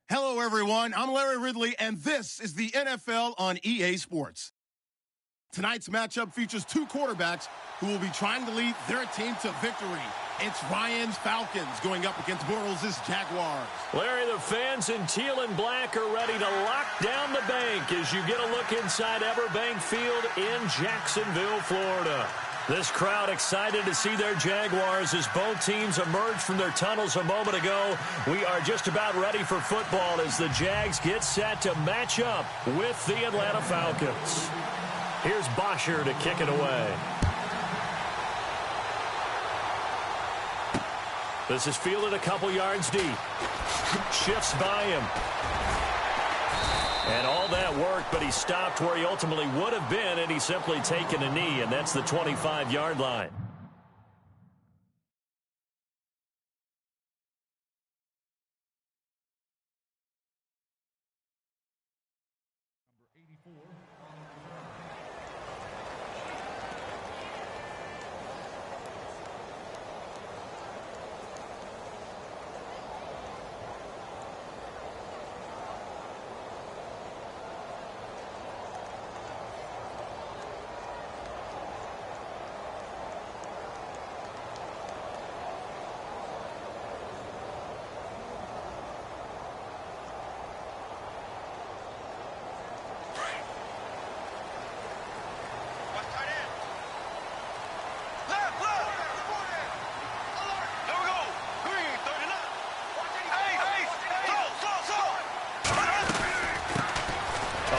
Hello, everyone. I'm Larry Ridley, and this is the NFL on EA Sports. Tonight's matchup features two quarterbacks who will be trying to lead their team to victory. It's Ryan's Falcons going up against Bortles' Jaguars. Larry, the fans in teal and black are ready to lock down the bank as you get a look inside Everbank Field in Jacksonville, Florida. This crowd excited to see their Jaguars as both teams emerged from their tunnels a moment ago. We are just about ready for football as the Jags get set to match up with the Atlanta Falcons. Here's Bosher to kick it away. This is fielded a couple yards deep. Shifts by him. And all that worked, but he stopped where he ultimately would have been, and he's simply taken a knee, and that's the 25-yard line.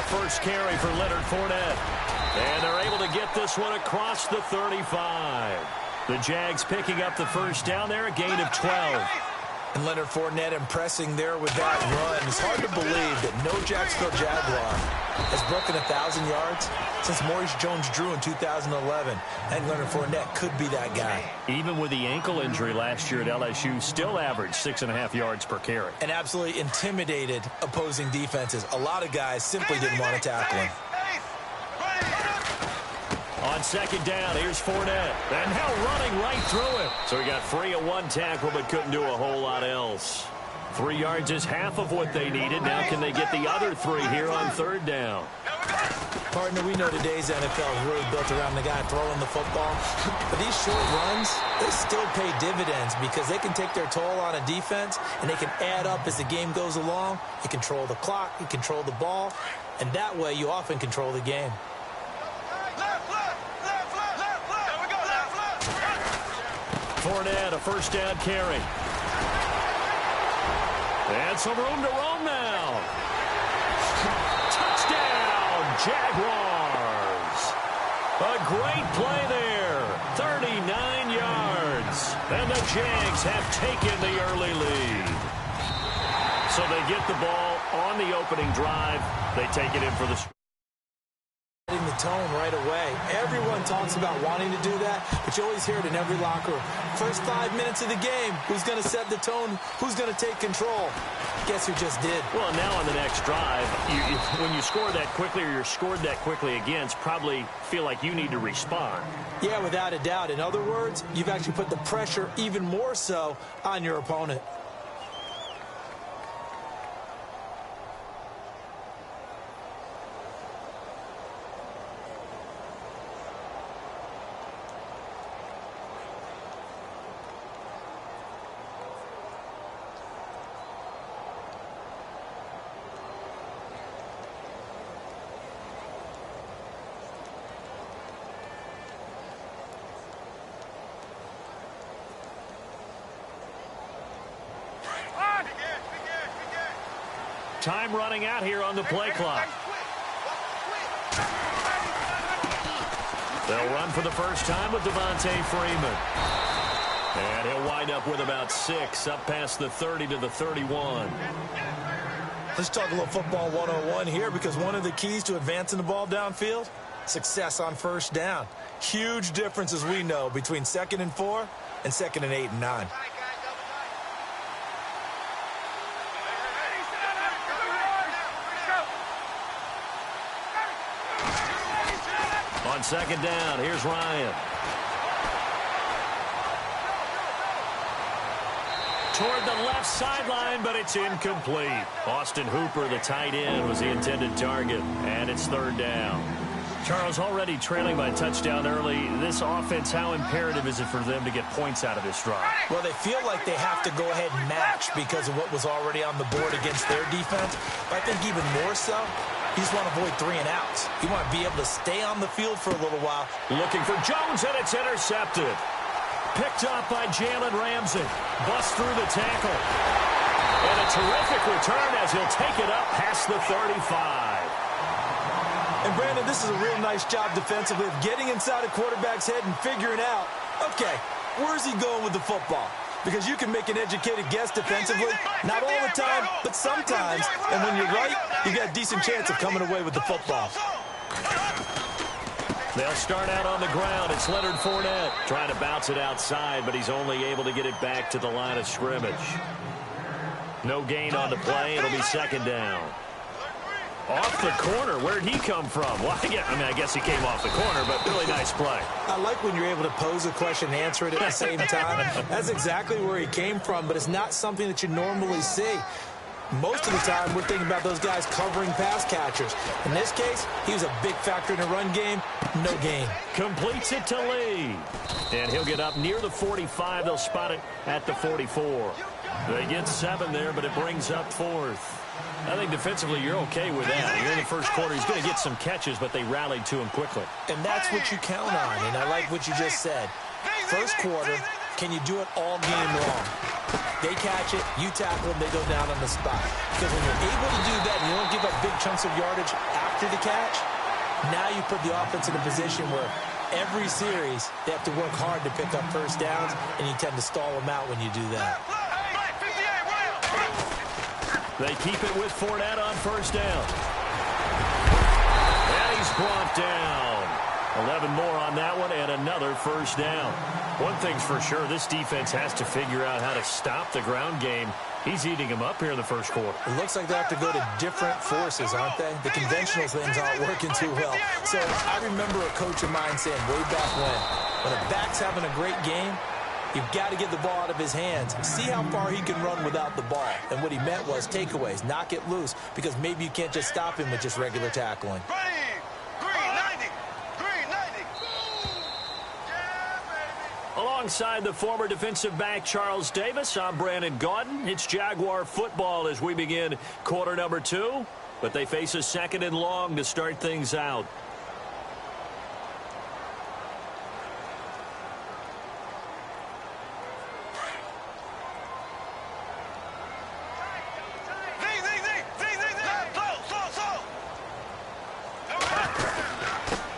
First carry for Leonard Fournette. And they're able to get this one across the 35. The Jags picking up the first down there, a gain of 12. And Leonard Fournette impressing there with that run. It's hard to believe that no Jacksonville Jaguar has broken 1,000 yards since Maurice Jones-Drew in 2011. And Leonard Fournette could be that guy. Even with the ankle injury last year at LSU, still averaged 6.5 yards per carry. And absolutely intimidated opposing defenses. A lot of guys simply didn't want to tackle him. On second down, here's Fournette. And now running right through it. So he got free of one tackle but couldn't do a whole lot else. 3 yards is half of what they needed. Now can they get the other 3 here on third down? Partner, we know today's NFL is really built around the guy throwing the football. But these short runs, they still pay dividends because they can take their toll on a defense and they can add up as the game goes along. You control the clock, you control the ball, and that way you often control the game. Fournette, a first down carry. And some room to roam now. Touchdown, Jaguars. A great play there. 39 yards. And the Jags have taken the early lead. So they get the ball on the opening drive. They take it in for the setting the tone right away. Everyone talks about wanting to do that, but you always hear it in every locker room. First 5 minutes of the game, who's going to set the tone? Who's going to take control? Guess who just did? Well, now on the next drive, when you score that quickly or you're scored that quickly against, probably feel like you need to respond. Yeah, without a doubt. In other words, you've actually put the pressure even more so on your opponent. Time running out here on the play clock. They'll run for the first time with Devontae Freeman. And he'll wind up with about 6 up past the 30 to the 31. Let's talk a little football 101 here because one of the keys to advancing the ball downfield, success on first down. Huge difference, as we know, between 2nd and 4 and 2nd and 8 and 9. On second down, here's Ryan. toward the left sideline, but it's incomplete. Austin Hooper, the tight end, was the intended target, and it's third down. Charles, already trailing by a touchdown early. This offense, how imperative is it for them to get points out of this drive? Well, they feel like they have to go ahead and match because of what was already on the board against their defense. But I think even more so, you just want to avoid 3 and outs. You want to be able to stay on the field for a little while. Looking for Jones, and it's intercepted. Picked up by Jalen Ramsey. Busts through the tackle. And a terrific return as he'll take it up past the 35. And, Brandon, this is a real nice job defensively of getting inside a quarterback's head and figuring out, okay, where's he going with the football? Because you can make an educated guess defensively, not all the time, but sometimes. And when you're right, you got a decent chance of coming away with the football. They'll start out on the ground. It's Leonard Fournette trying to bounce it outside, but he's only able to get it back to the line of scrimmage. No gain on the play. It'll be second down. Off the corner. Where'd he come from? Well, I guess he came off the corner, but really nice play. I like when you're able to pose a question and answer it at the same time. That's exactly where he came from, but it's not something that you normally see. Most of the time, we're thinking about those guys covering pass catchers. In this case, he was a big factor in the run game. No gain. Completes it to Lee. And he'll get up near the 45. They'll spot it at the 44. They get 7 there, but it brings up 4th. I think defensively you're okay with that. You're in the first quarter. He's going to get some catches, but they rallied to him quickly. And that's what you count on, and I like what you just said. First quarter, can you do it all game long? They catch it, you tackle them, they go down on the spot. Because when you're able to do that and you don't give up big chunks of yardage after the catch, now you put the offense in a position where every series they have to work hard to pick up first downs, and you tend to stall them out when you do that. They keep it with Fournette on first down. And he's brought down. 11 more on that one and another first down. One thing's for sure, this defense has to figure out how to stop the ground game. He's eating them up here in the first quarter. It looks like they have to go to different forces, aren't they? The conventional things aren't working too well. So I remember a coach of mine saying way back when a back's having a great game, you've got to get the ball out of his hands. See how far he can run without the ball. And what he meant was takeaways, knock it loose, because maybe you can't just stop him with just regular tackling. Alongside the former defensive back Charles Davis, I'm Brandon Gaudin. It's Jaguar football as we begin quarter number 2. But they face a second and long to start things out.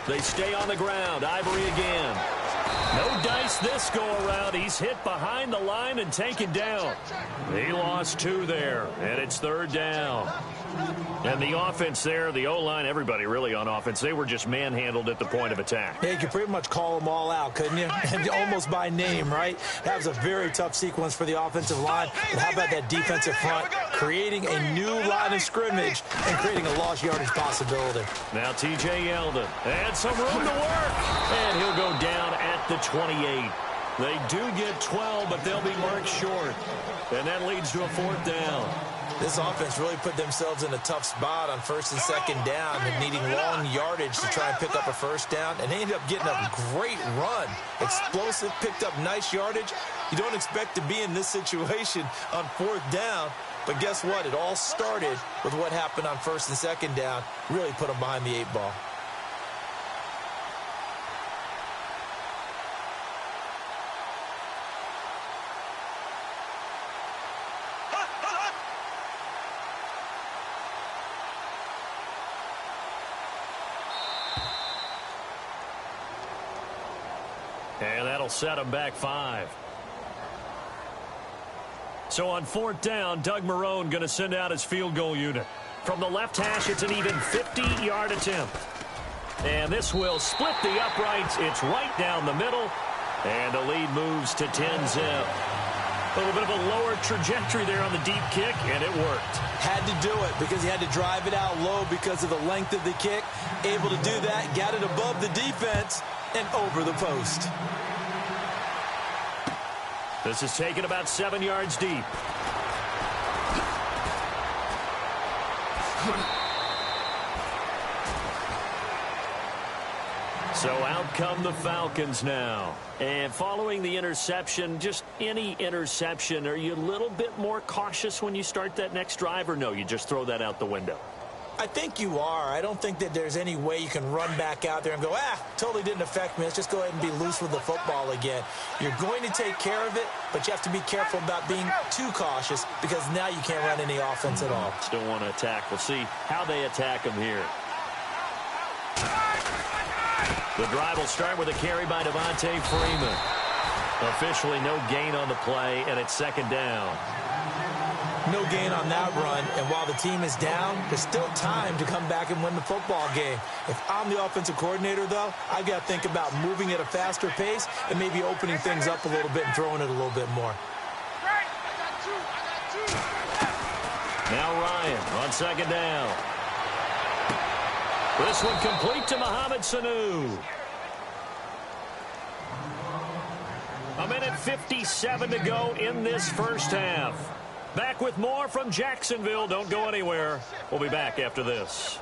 They stay on the ground. Ivory again. No dice this go-around. He's hit behind the line and taken down. He lost 2 there, and it's third down. And the offense there, the O-line, everybody really on offense, they were just manhandled at the point of attack. Yeah, you could pretty much call them all out, couldn't you? Almost by name, right? That was a very tough sequence for the offensive line. But how about that defensive front creating a new line of scrimmage and creating a lost yardage possibility? Now T.J. Yeldon and some room to work. And he'll go down at the 28. They do get 12, but they'll be marked short. And that leads to a fourth down. This offense really put themselves in a tough spot on first and second down and needing long yardage to try and pick up a first down. And they ended up getting a great run. Explosive, picked up nice yardage. You don't expect to be in this situation on fourth down. But guess what? It all started with what happened on first and second down. Really put them behind the 8 ball. And that'll set them back 5. So on fourth down, Doug Marrone going to send out his field goal unit. From the left hash, it's an even 50-yard attempt. And this will split the uprights. It's right down the middle. And the lead moves to 10-zip. A little bit of a lower trajectory there on the deep kick, and it worked. Had to do it because he had to drive it out low because of the length of the kick. Able to do that, got it above the defense and over the post. This is taken about 7 yards deep. So out come the Falcons now. And following the interception, just any interception, are you a little bit more cautious when you start that next drive, or no, you just throw that out the window? I think you are. I don't think that there's any way you can run back out there and go, totally didn't affect me. Let's just go ahead and be loose with the football again. You're going to take care of it, but you have to be careful about being too cautious because now you can't run any offense at all. Still want to attack. We'll see how they attack them here. The drive will start with a carry by Devontae Freeman. Officially no gain on the play, and it's second down. No gain on that run, and while the team is down, there's still time to come back and win the football game. If I'm the offensive coordinator, though, I've got to think about moving at a faster pace and maybe opening things up a little bit and throwing it a little bit more. Now Ryan on second down. This one complete to Mohamed Sanu. A minute 57 to go in this first half. Back with more from Jacksonville. Don't go anywhere. We'll be back after this.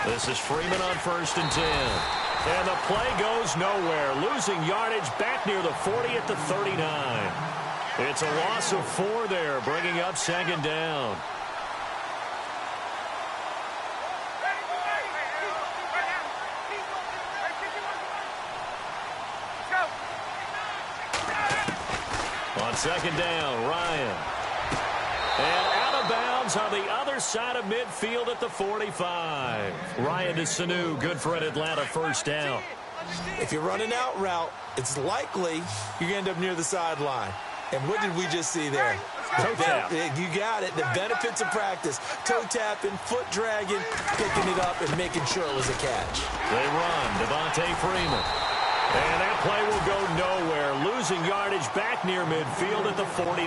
This is Freeman on 1st and 10. And the play goes nowhere. Losing yardage back near the 40 at the 39. It's a loss of 4 there, bringing up second down. On second down, Ryan. And out of bounds on the other side of midfield at the 45. Ryan to Sanu, good for an Atlanta first down. If you run an out route, it's likely you're going to end up near the sideline. And what did we just see there? Toe tap. You got it. The benefits of practice. Toe tapping, foot dragging, picking it up, and making sure it was a catch. They run. Devontae Freeman. And that play will go nowhere. Losing yardage back near midfield at the 49.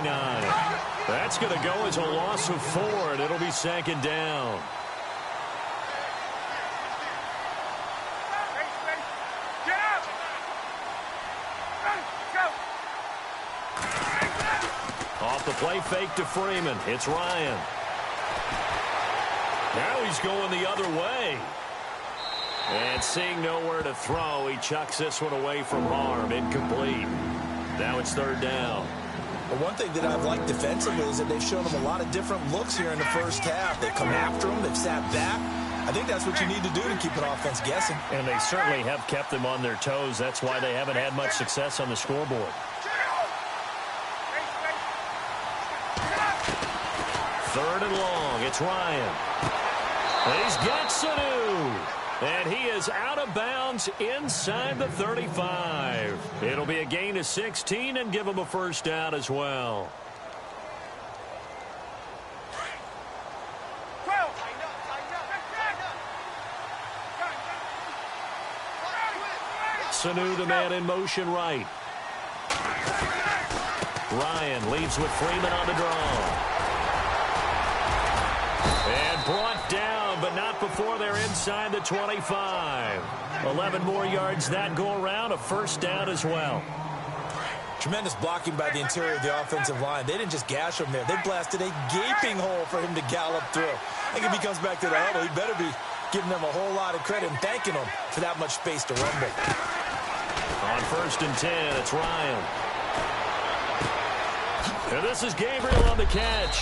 That's going to go as a loss of 4, and it'll be second down. Off the play fake to Freeman. It's Ryan. Now he's going the other way. And seeing nowhere to throw, he chucks this one away from harm. Incomplete. Now it's third down. Well, one thing that I've liked defensively is that they've shown them a lot of different looks here in the first half. They've come after them. They've sat back. I think that's what you need to do to keep an offense guessing. And they certainly have kept them on their toes. That's why they haven't had much success on the scoreboard. Third and long. It's Ryan. He's got Sanu. And he is out of bounds inside the 35. It'll be a gain of 16 and give him a first down as well. Sanu, the man in motion right. Ryan leads with Freeman on the draw. And brought down, but not before they're inside the 25. 11 more yards that go around, a first down as well. Tremendous blocking by the interior of the offensive line. They didn't just gash him there. They blasted a gaping hole for him to gallop through. I think if he comes back to the huddle, he better be giving them a whole lot of credit and thanking them for that much space to run with. On 1st and 10, it's Ryan. And this is Gabriel on the catch.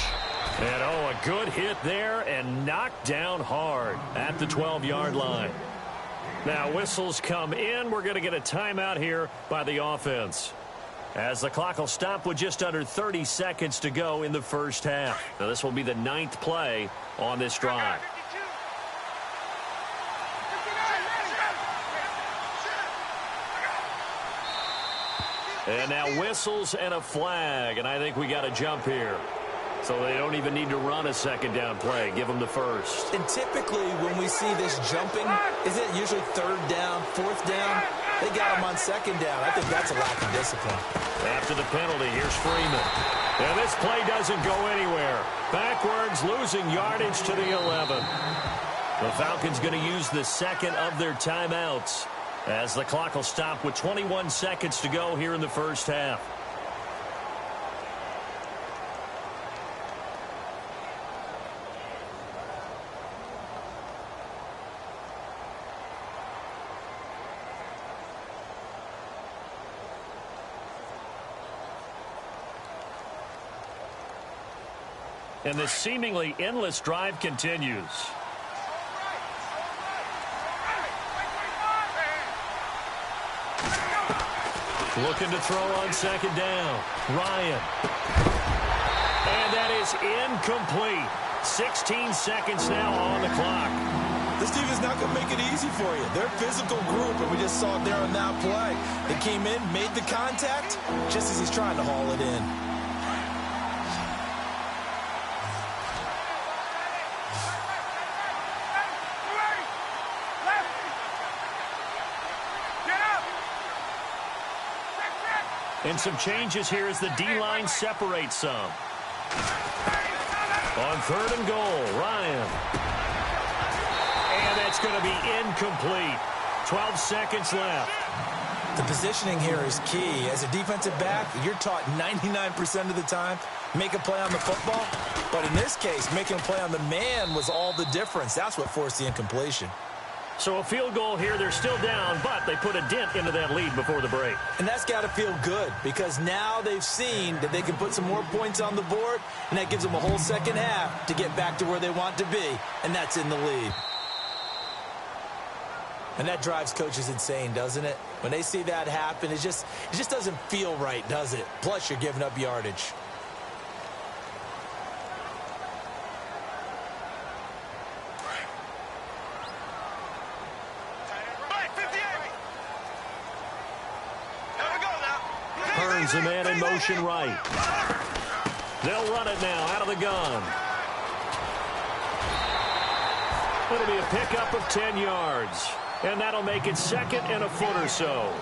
And, a good hit there and knocked down hard at the 12-yard line. Now, whistles come in. We're going to get a timeout here by the offense, as the clock will stop with just under 30 seconds to go in the first half. Now, this will be the 9th play on this drive. And now whistles and a flag, and I think we got a jump here. So they don't even need to run a second down play. Give them the first. And typically when we see this jumping, isn't it usually third down, fourth down? They got them on second down. I think that's a lack of discipline. After the penalty, here's Freeman. And this play doesn't go anywhere. Backwards, losing yardage to the 11. The Falcons going to use the second of their timeouts as the clock will stop with 21 seconds to go here in the first half. And this seemingly endless drive continues. Looking to throw on second down. Ryan. And that is incomplete. 16 seconds now on the clock. This team is not going to make it easy for you. They're a physical group, and we just saw it there on that play. They came in, made the contact, just as he's trying to haul it in. And some changes here as the D-line separates some. On third and goal, Ryan. And that's going to be incomplete. 12 seconds left. The positioning here is key. As a defensive back, you're taught 99% of the time, make a play on the football. But in this case, making a play on the man was all the difference. That's what forced the incompletion. So a field goal here, they're still down, but they put a dent into that lead before the break. And that's got to feel good because now they've seen that they can put some more points on the board, and that gives them a whole second half to get back to where they want to be, and that's in the lead. And that drives coaches insane, doesn't it? When they see that happen, it just doesn't feel right, does it? Plus, you're giving up yardage. Burns a man in motion right. They'll run it now out of the gun. It'll be a pickup of 10 yards. And that'll make it second and a foot or so.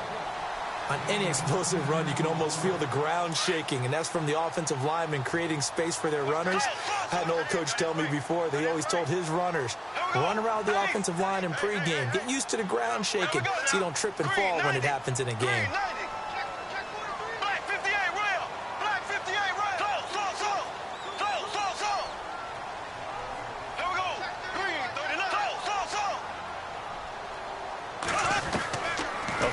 On any explosive run, you can almost feel the ground shaking, and that's from the offensive linemen creating space for their runners. I had an old coach tell me before that he always told his runners, run around the offensive line in pregame. Get used to the ground shaking so you don't trip and fall when it happens in a game.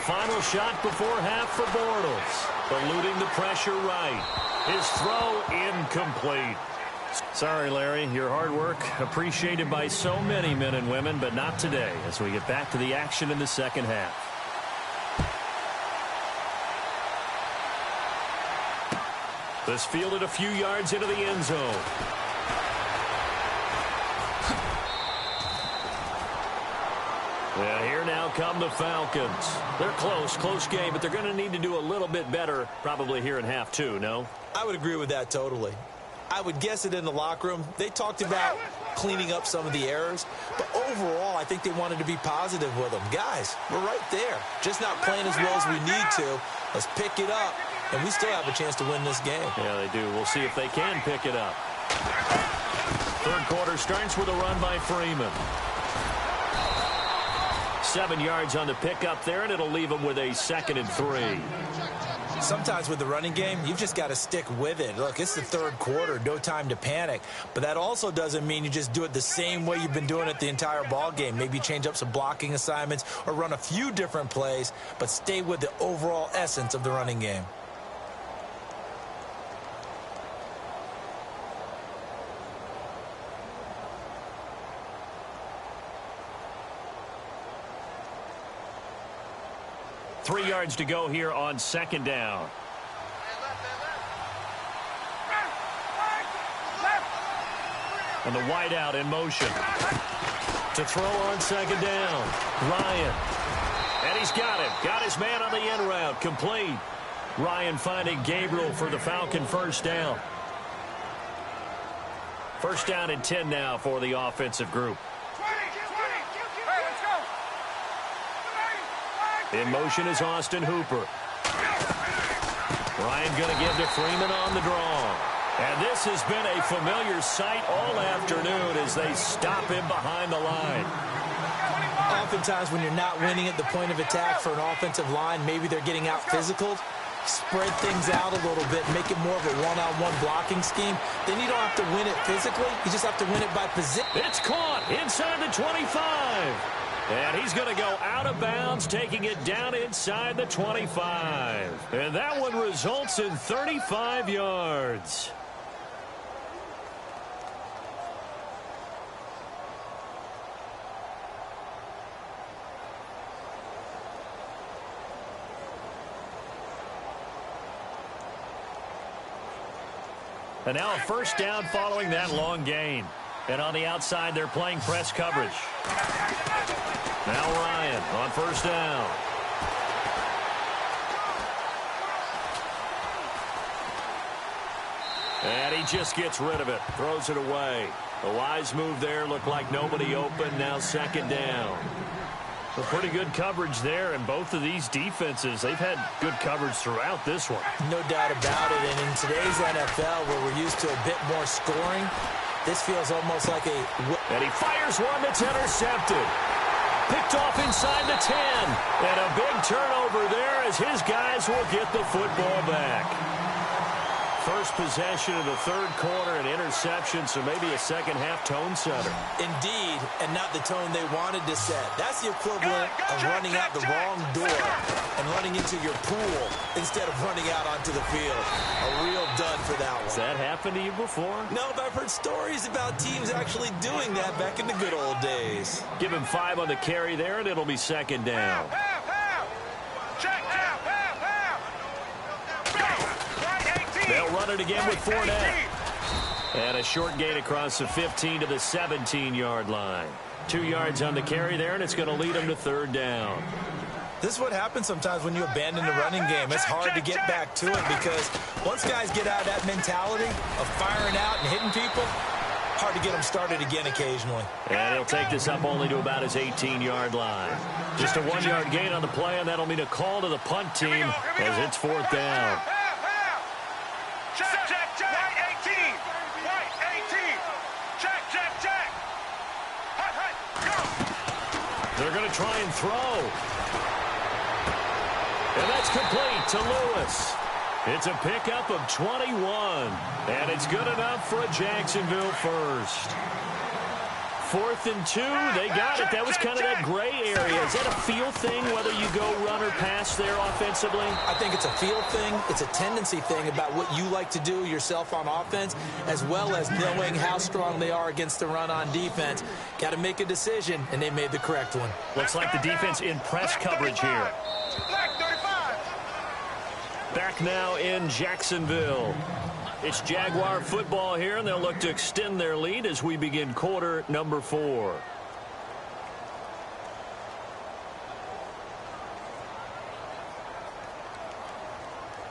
Final shot before half for Bortles. Eluding the pressure right. His throw incomplete. Sorry, Larry. Your hard work appreciated by so many men and women, but not today as we get back to the action in the second half. This fielded a few yards into the end zone. Yeah, here now come the Falcons. They're close game, but they're going to need to do a little bit better probably here in half two, no? I would agree with that totally. I would guess it in the locker room. They talked about cleaning up some of the errors, but overall, I think they wanted to be positive with them. Guys, we're right there. Just not playing as well as we need to. Let's pick it up, and we still have a chance to win this game. Yeah, they do. We'll see if they can pick it up. Third quarter starts with a run by Freeman. 7 yards on the pickup there, and it'll leave them with a 2nd and 3. Sometimes with the running game, you've just got to stick with it. Look, it's the third quarter, no time to panic. But that also doesn't mean you just do it the same way you've been doing it the entire ball game. Maybe change up some blocking assignments or run a few different plays, but stay with the overall essence of the running game. Three yards to go here on second down. And the wideout in motion. To throw on second down. Ryan. And he's got it. Got his man on the end route. Complete. Ryan finding Gabriel for the Falcon first down. First down and 10 now for the offensive group. In motion is Austin Hooper. Ryan going to give to Freeman on the draw. And this has been a familiar sight all afternoon as they stop him behind the line. Oftentimes when you're not winning at the point of attack for an offensive line, maybe they're getting out physical. Spread things out a little bit, make it more of a one-on-one blocking scheme. Then you don't have to win it physically. You just have to win it by position. It's caught inside the 25. And he's going to go out of bounds, taking it down inside the 25. And that one results in 35 yards. And now a first down following that long gain. And on the outside, they're playing press coverage. Now Ryan on first down. And he just gets rid of it. Throws it away. A wise move there. Looked like nobody open. Now second down. A pretty good coverage there, and both of these defenses, they've had good coverage throughout this one. No doubt about it, and in today's NFL, where we're used to a bit more scoring, this feels almost like a... And he fires one that's intercepted. Picked off inside the 10. And a big turnover there as his guys will get the football back. First possession of the third quarter, an interception, so maybe a second-half tone setter. Indeed, and not the tone they wanted to set. That's the equivalent of running out the wrong door and running into your pool instead of running out onto the field. A real dud for that one. Has that happened to you before? No, but I've heard stories about teams actually doing that back in the good old days. Give him 5 on the carry there, and it'll be second down. They'll run it again with Fournette. And a short gain across the 15 to the 17-yard line. 2 yards on the carry there, and it's going to lead them to third down. This is what happens sometimes when you abandon the running game. It's hard to get back to it because once guys get out of that mentality of firing out and hitting people, hard to get them started again occasionally. And he'll take this up only to about his 18-yard line. Just a 1-yard gain on the play, and that'll mean a call to the punt team as it's fourth down. They're going to try and throw. And that's complete to Lewis. It's a pickup of 21. And it's good enough for a Jacksonville first. 4th and 2. They got it. That was kind of that gray area. Is that a feel thing, whether you go run or pass there offensively? I think it's a feel thing. It's a tendency thing about what you like to do yourself on offense, as well as knowing how strong they are against the run on defense. Got to make a decision, and they made the correct one. Looks like the defense in press coverage here. Back now in Jacksonville. It's Jaguar football here, and they'll look to extend their lead as we begin quarter number 4.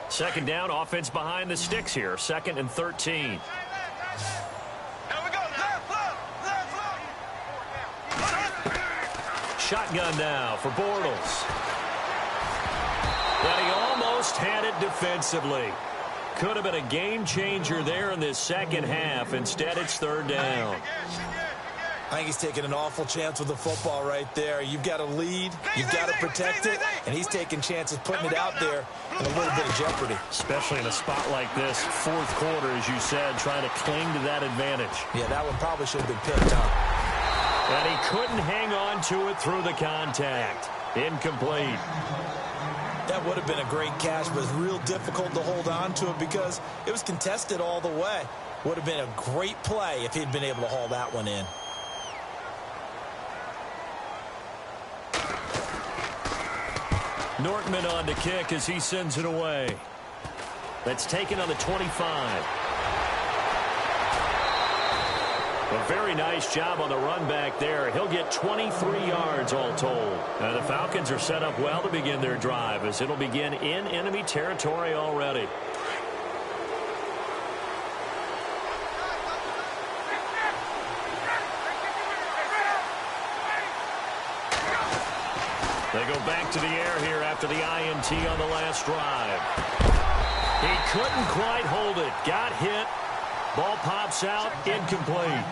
Second down, offense behind the sticks here. 2nd and 13. Shotgun now for Bortles. And he almost had it defensively. Could have been a game changer there in this second half. Instead, it's third down. I think he's taking an awful chance with the football right there. You've got to lead, you've got to protect it, and he's taking chances putting it out there in a little bit of jeopardy. Especially in a spot like this, fourth quarter, as you said, trying to cling to that advantage. Yeah, that one probably should have been picked up. And he couldn't hang on to it through the contact. Incomplete. That would have been a great catch, but it's real difficult to hold on to it because it was contested all the way. Would have been a great play if he'd been able to haul that one in. Nortman on to kick as he sends it away. That's taken on the 25. A very nice job on the run back there. He'll get 23 yards all told. The Falcons are set up well to begin their drive as it'll begin in enemy territory already. They go back to the air here after the INT on the last drive. He couldn't quite hold it. Got hit. Ball pops out. Incomplete.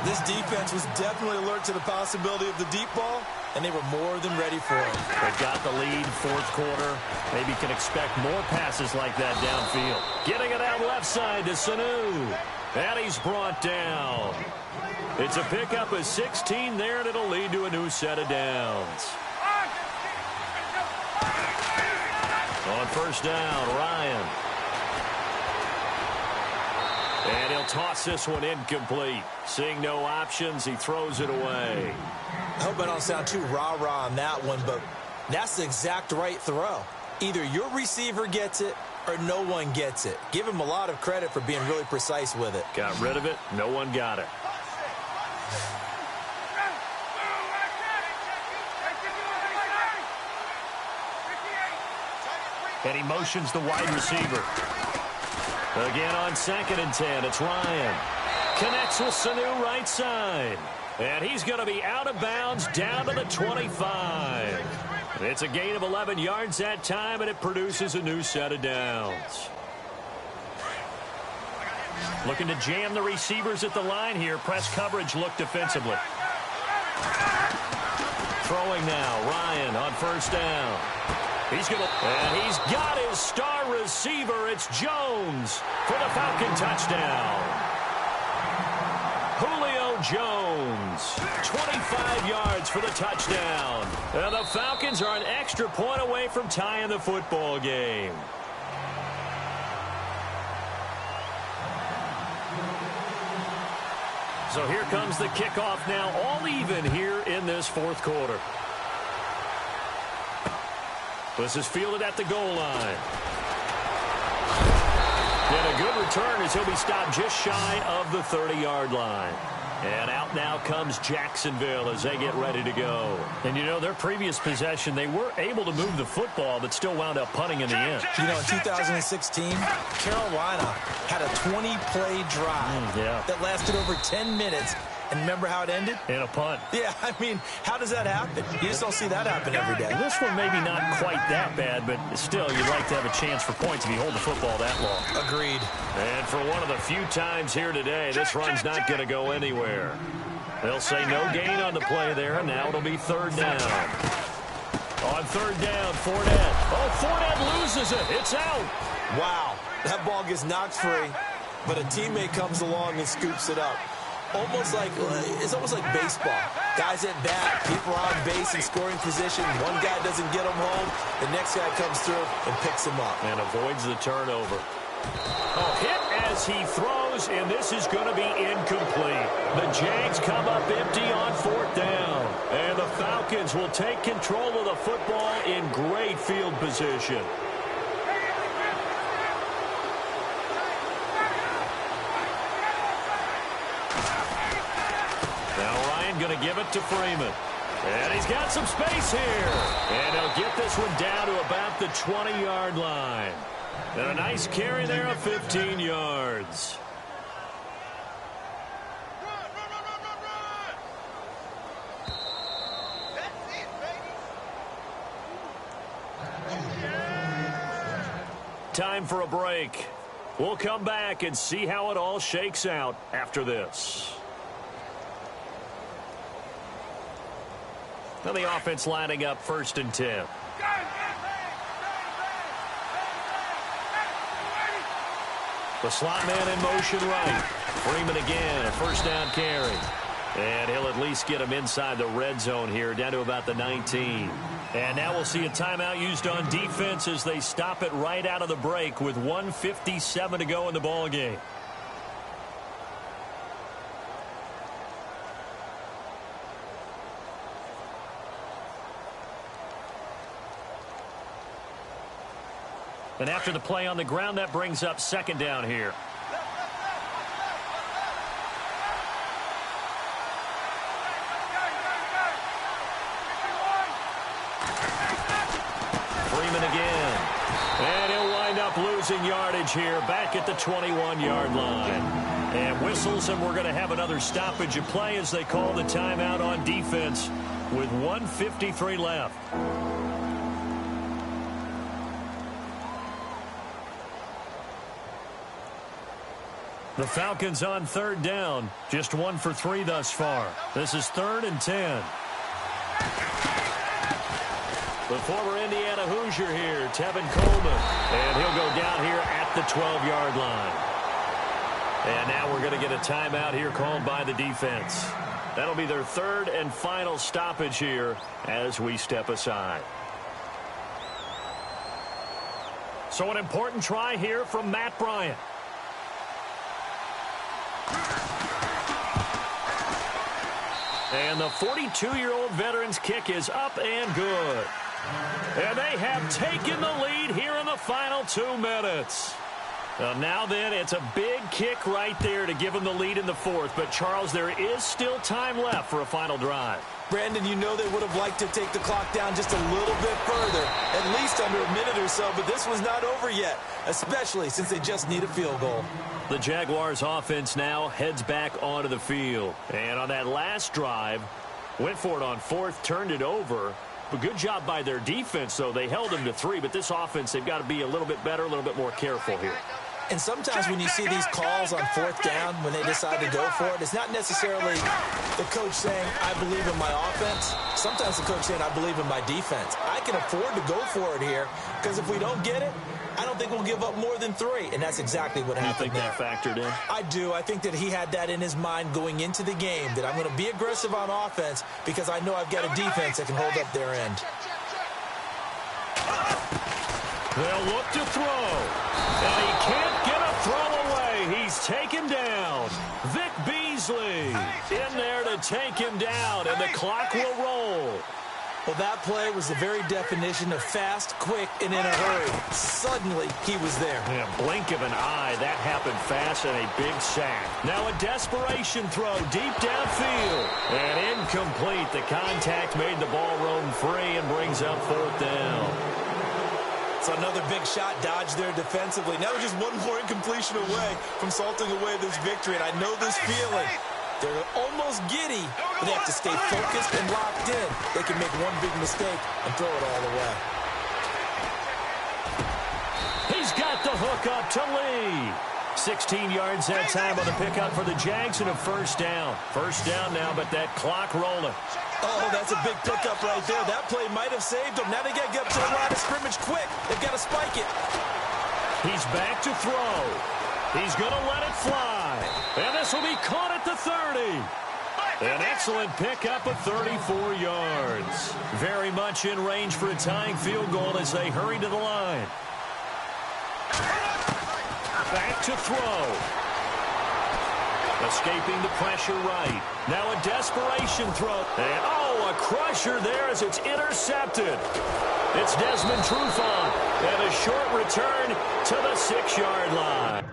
This defense was definitely alert to the possibility of the deep ball, and they were more than ready for it. They got the lead, fourth quarter. Maybe can expect more passes like that downfield. Getting it out left side to Sanu. And he's brought down. It's a pickup of 16 there, and it'll lead to a new set of downs. On first down, Ryan. And he'll toss this one incomplete. Seeing no options, he throws it away. I hope I don't sound too rah-rah on that one, but that's the exact right throw. Either your receiver gets it or no one gets it. Give him a lot of credit for being really precise with it. Got rid of it. No one got it. And he motions the wide receiver. Again on 2nd and 10, it's Ryan. Connects with Sanu right side. And he's going to be out of bounds down to the 25. It's a gain of 11 yards that time, and it produces a new set of downs. Looking to jam the receivers at the line here. Press coverage look defensively. Throwing now, Ryan on first down. He's got his star receiver. It's Jones for the Falcon touchdown. Julio Jones, 25 yards for the touchdown. And the Falcons are an extra point away from tying the football game. So here comes the kickoff now, all even here in this fourth quarter. This is fielded at the goal line. And a good return as he'll be stopped just shy of the 30-yard line. And out now comes Jacksonville as they get ready to go. And, you know, their previous possession, they were able to move the football, but still wound up punting in the end. You know, in 2016, Carolina had a 20-play drive that lasted over 10 minutes. And remember how it ended? In a punt. Yeah, I mean, how does that happen? You just don't see that happen every day. This one maybe not quite that bad, but still, you'd like to have a chance for points if you hold the football that long. Agreed. And for one of the few times here today, this run's not going to go anywhere. They'll say no gain on the play there, and now it'll be third down. On third down, Fournette. Oh, Fournette loses it. It's out. Wow, that ball gets knocked free, but a teammate comes along and scoops it up. It's almost like baseball. Guys at bat, people on base in scoring position. One guy doesn't get him home. The next guy comes through and picks him up. And avoids the turnover. Oh, hit as he throws, and this is going to be incomplete. The Jags come up empty on fourth down. And the Falcons will take control of the football in great field position. Going to give it to Freeman. And he's got some space here. And he'll get this one down to about the 20-yard line. And a nice carry there of 15 yards. Time for a break. We'll come back and see how it all shakes out after this. Now the offense lining up 1st and 10. The slot man in motion right. Freeman again, a first down carry. And he'll at least get him inside the red zone here, down to about the 19. And now we'll see a timeout used on defense as they stop it right out of the break with 1:57 to go in the ball game. And after the play on the ground, that brings up 2nd down here. Freeman again. And he'll wind up losing yardage here back at the 21-yard line. And whistles, and we're going to have another stoppage of play as they call the timeout on defense. with 1:53 left. The Falcons on third down. Just 1 for 3 thus far. This is 3rd and 10. The former Indiana Hoosier here, Tevin Coleman. And he'll go down here at the 12-yard line. And now we're going to get a timeout here called by the defense. That'll be their 3rd and final stoppage here as we step aside. So an important try here from Matt Bryant. And the 42-year-old veteran's kick is up and good. And they have taken the lead here in the final 2 minutes. Now then, it's a big kick right there to give them the lead in the 4th. But, Charles, there is still time left for a final drive. Brandon, you know they would have liked to take the clock down just a little bit further, at least under a minute or so, but this was not over yet, especially since they just need a field goal. The Jaguars offense now heads back onto the field. And on that last drive, went for it on 4th, turned it over. But good job by their defense, though. They held them to 3, but this offense, they've got to be a little bit better, a little bit more careful here. And sometimes when you see these calls on 4th down, when they decide to go for it, it's not necessarily the coach saying, I believe in my offense. Sometimes the coach saying, I believe in my defense. I can afford to go for it here, because if we don't get it, I don't think we'll give up more than 3. And that's exactly what happened there. You think that factored in? I do. I think that he had that in his mind going into the game, that I'm going to be aggressive on offense because I know I've got a defense that can hold up their end. They'll look to throw. And he can't get a throw away. He's taken down. Vic Beasley in there to take him down, and the clock will roll. Well, that play was the very definition of fast, quick, and in a hurry. Suddenly, he was there. Yeah, blink of an eye. That happened fast and a big sack. Now a desperation throw deep downfield. And incomplete. The contact made the ball roam free and brings up 4th down. So another big shot dodged there defensively. Now just one more incompletion away from salting away this victory. And I know this feeling. They're almost giddy, but they have to stay focused and locked in. They can make one big mistake and throw it all away. He's got the hook up to Lee. 16 yards that time on the pickup for the Jags and a 1st down. 1st down now, but that clock rolling. Oh, that's a big pickup right there. That play might have saved them. Now they got to get up to the line of scrimmage quick. They've got to spike it. He's back to throw. He's going to let it fly. And this will be caught at the 30. An excellent pickup of 34 yards. Very much in range for a tying field goal as they hurry to the line. Back to throw. Escaping the pressure right. Now a desperation throw. And, a crusher there as it's intercepted. It's Desmond Trufant. And a short return to the 6-yard line.